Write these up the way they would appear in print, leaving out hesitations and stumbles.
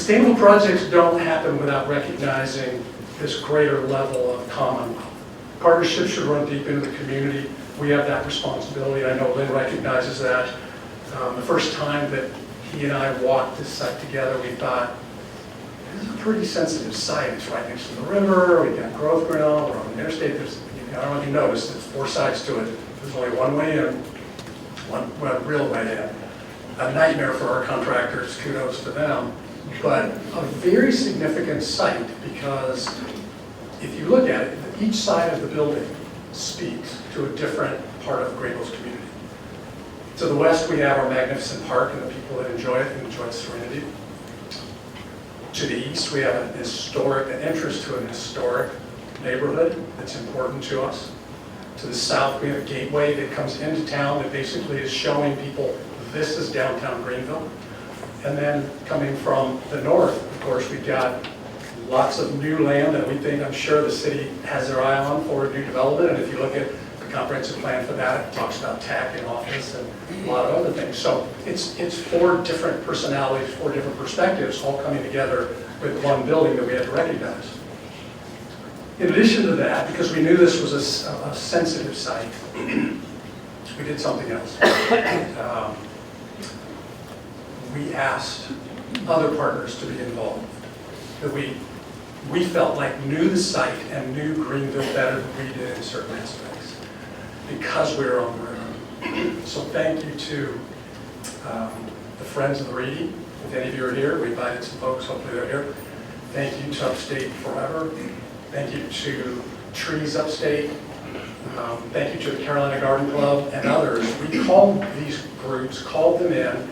Sustainable projects don't happen without recognizing this greater level of commonwealth. Partnerships should run deep into the community. We have that responsibility. I know Lynn recognizes that. The first time that he and I walked this site together, we thought, this is a pretty sensitive site. It's right next to the river. We've got growth going on. We're on the interstate. I don't know if you noticed, there's 4 sides to it. There's only one way in, one real way in. A nightmare for our contractors, kudos to them. But a very significant site because if you look at it, each side of the building speaks to a different part of Greenville's community. To the west, we have our magnificent park and the people that enjoy it and enjoy its serenity. To the east, we have an entrance to an historic neighborhood that's important to us. To the south, we have a gateway that comes into town that basically is showing people this is downtown Greenville. And then coming from the north, of course, we've got lots of new land that we think, I'm sure the city has their eye on for new development. And if you look at the comprehensive plan for that, it talks about tech and office and a lot of other things. So it's 4 different personalities, 4 different perspectives all coming together with one building that we had to recognize. In addition to that, because we knew this was a sensitive site, we did something else. We asked other partners to be involved, that we felt like knew the site and knew Greenville better than we did in certain aspects, because we were on the river. So thank you to the Friends of the Reedy. If any of you are here, we invited some folks, hopefully they're here. Thank you to Upstate Forever. Thank you to Trees Upstate. Thank you to the Carolina Garden Club and others. We called these groups, called them in.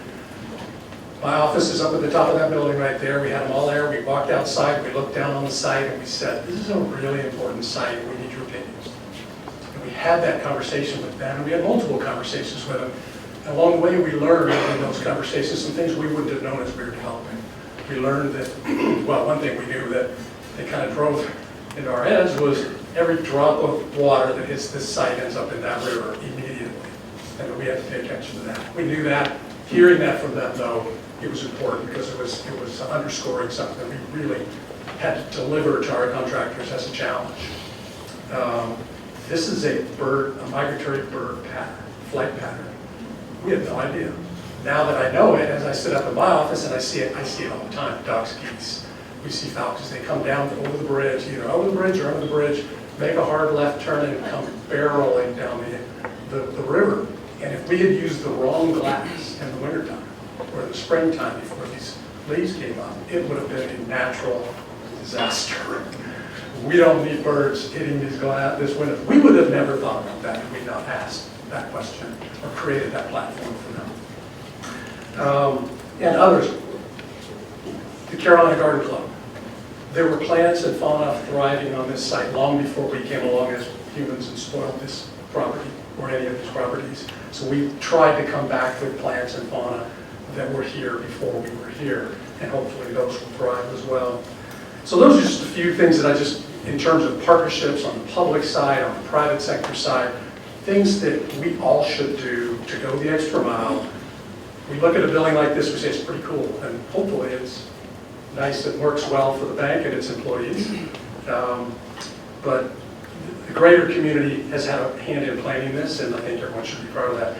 My office is up at the top of that building right there. We had them all there. We walked outside, we looked down on the site, and we said, this is a really important site, and we need your opinions. And we had that conversation with them, and we had multiple conversations with them. And along the way, we learned in those conversations some things we wouldn't have known as we were developing. We learned that, well, one thing we knew that they kind of drove into our heads was every drop of water that hits this site ends up in that river immediately. And we had to pay attention to that. We knew that. Hearing that from them, though, it was important because it was underscoring something that we really had to deliver to our contractors as a challenge. This is a migratory bird pattern, flight pattern. We had no idea. Now that I know it, as I sit up in my office and I see it all the time, ducks, geese. We see falcons, they come down over the bridge, either over the bridge or under the bridge, make a hard left turn and come barreling down the river. And if we had used the wrong glass in the wintertime or the springtime before these leaves came up, it would have been a natural disaster. We don't need birds hitting this window. We would have never thought about that if we'd not asked that question or created that platform for them. And others, the Carolina Garden Club. There were plants and fauna thriving on this site long before we came along as humans and spoiled this property or any of these properties. So we tried to come back with plants and fauna that were here before we were here, and hopefully those will thrive as well. So those are just a few things that in terms of partnerships on the public side, on the private sector side, things that we all should do to go the extra mile. We look at a building like this, we say it's pretty cool, and hopefully it's nice and works well for the bank and its employees. But the greater community has had a hand in planning this, and I think everyone should be proud of that.